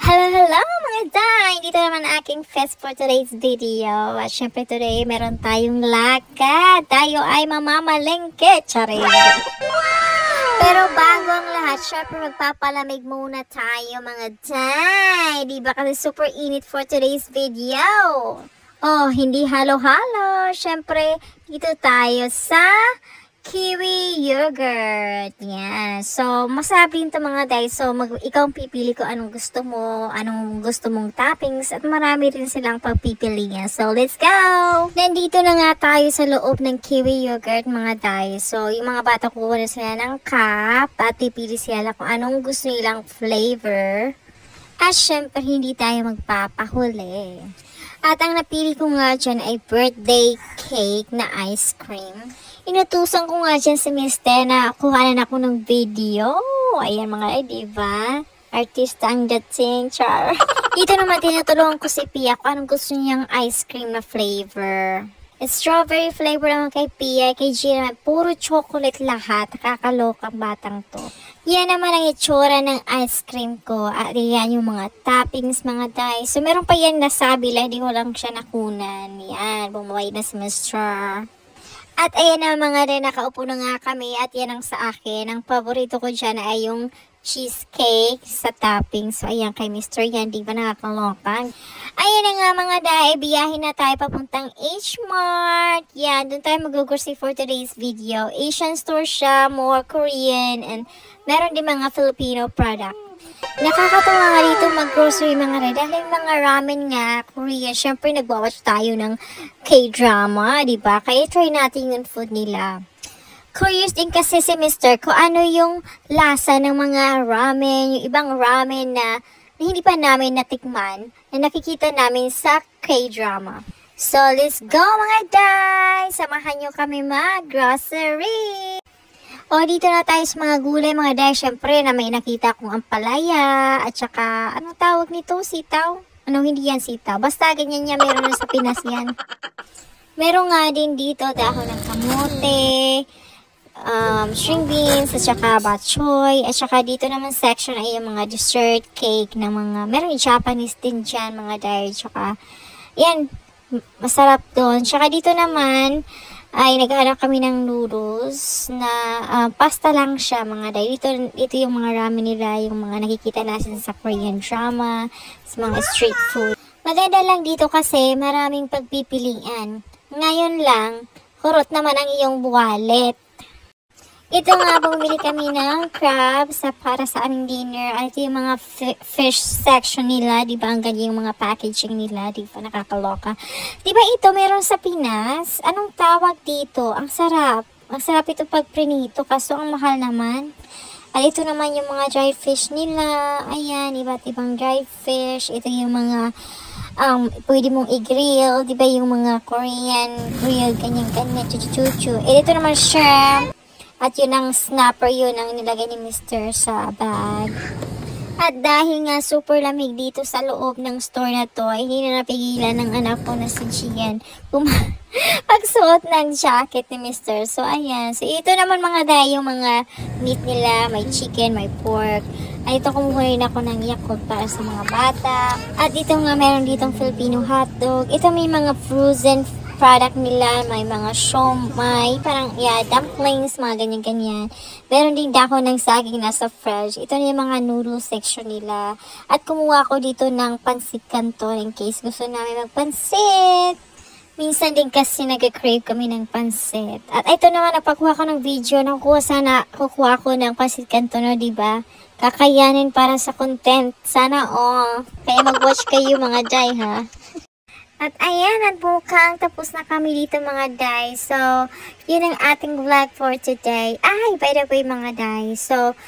Hello mga day! Dito naman aking fest for today's video. At syempre today, meron tayong lakad. Tayo ay mamamalengke. Charing! Pero bago ang lahat, syempre magpapalamig muna tayo mga day. Diba kasi super init for today's video? Oh, hindi halo-halo. Syempre, dito tayo sa kiwi yogurt. Yan. So, masarap din ito mga day. So, ikaw ang pipili ko anong gusto mo, anong gusto mong toppings, at marami rin silang pagpipilian. So, let's go! Nandito na nga tayo sa loob ng kiwi yogurt mga day. So, yung mga bata kukuha na sila ng cup at pipili sila kung anong gusto nilang flavor. At syempre, hindi tayo magpapahuli. At ang napili ko nga dyan ay birthday cake na ice cream. Inutusan ko nga dyan si Mister na kuhanan ako ng video. Ayan mga diba? Artista ang dating, char. Dito naman tinutulungan ko si Pia kung anong gusto niyang ice cream na flavor. Strawberry flavor naman kay Pia, kay Gina, puro chocolate lahat. Nakakaloka batang to. Yan naman ang itsura ng ice cream ko. At yan yung mga toppings, mga day. So meron pa yan nasabi lang, hindi ko lang siya nakunan. Yan, bumaway na si Mr. At ayan na mga rin, nakaupo na nga kami at yan ang sa akin. Ang paborito ko dyan ay yung cheesecake sa topping. So ayan kay Mr. Yan, di ba nakakalokan? Ayan na nga mga day, biyahin na tayo papuntang H-Mart. Yan, doon tayo mag-grocery for today's video. Asian store siya, more Korean, and meron din mga Filipino product. Nakakatawa nga dito mag-grocery mga rin dahil mga ramen nga, Korea, syempre nagwawatch tayo ng K-drama, diba? Kaya try natin yung food nila. Curious din kasi si Mr. kung ano yung lasa ng mga ramen, yung ibang ramen na hindi pa namin natikman, na nakikita namin sa K-drama. So, let's go mga day! Samahan nyo kami mag-grocery! O, dito na tayo sa mga gulay, mga day. Siyempre, na may nakita kong ampalaya, at saka, anong tawag nito? Sitaw? Ano, hindi yan sitaw. Basta, ganyan niya, meron na sa Pinas yan. Meron nga din dito, dahon ng kamote, string beans, at saka bok choy. At saka, dito naman section ay yung mga dessert cake na mga, meron yung Japanese din dyan, mga day. At saka, yan, masarap doon. Saka, dito naman, ay naghahanap kami ng noodles na pasta lang siya mga day. Ito yung mga ramen nila, yung mga nakikita natin sa Korean drama, sa mga street food. Maganda lang dito kasi maraming pagpipilian. Ngayon lang, kurot naman ang iyong wallet. Ito nga, bumili kami ng crabs para sa aming dinner. At ito yung mga fish section nila. Diba, ang ganyan yung mga packaging nila. Diba, nakakaloka. Diba ito, meron sa Pinas? Anong tawag dito? Ang sarap. Ang sarap ito pag prinito. Kaso, ang mahal naman. At ito naman yung mga dry fish nila. Ayan, iba't ibang dry fish. Ito yung mga pwede mong i-grill. Diba, yung mga Korean grill, ganyan-ganyan, chuchu-chuchu. Ito naman shrimp. At yun ang snapper, yun ang nilagay ni Mr. sa bag. At dahil nga super lamig dito sa loob ng store na to, hindi na napigilan ng anak ko na si Gian pagsuot ng jacket ni Mr. So ayan, so ito naman mga day, yung mga meat nila, may chicken, may pork. At ito kumuha rin ako ng Yakult para sa mga bata. At ito nga meron ditong Filipino hotdog. Ito may mga frozen product nila, may mga siomai, parang dumplings, mga ganyan-ganyan. Meron din dahon ng saging nasa fridge. Ito na yung mga noodle section nila. At kumuha ko dito ng pansit canton in case gusto namin magpansit. Minsan din kasi nag-crave kami ng pansit. At ito naman, napagkuha ko ng video, kukuha ko ng pansit canton, no, diba? Kakayanin para sa content. Sana kaya mag-watch kayo mga day, ha? At ayan, at bukang tapos na kami dito mga day. So, yun ang ating vlog for today. Ay, by the way mga day. So,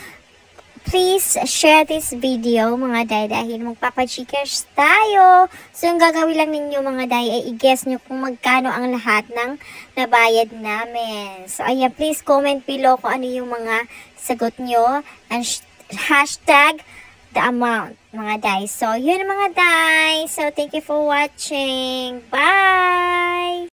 please share this video mga day dahil magpapachikash tayo. So, yung gagawin lang ninyo mga day ay i-guess nyo kung magkano ang lahat ng nabayad namin. So, ayan, please comment below kung ano yung mga sagot nyo. And hashtag the amount, mga day. So, yun mga day. So, thank you for watching. Bye!